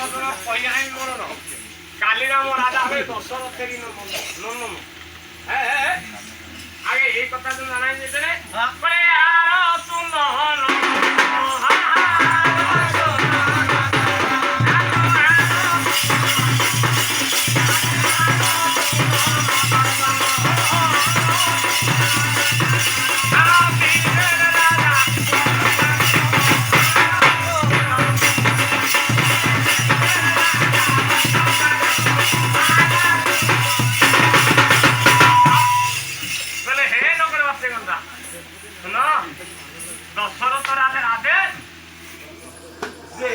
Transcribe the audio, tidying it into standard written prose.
কথা কইয়া নাই মনে ন কালিরাম রাজা হয়ে দশরথেরই নন্দন হ্যাঁ হ্যাঁ আগে এই কথা তুমি জানাই যেতে রে করে আর সুন্দর দশরথ রাজের আদেশ যে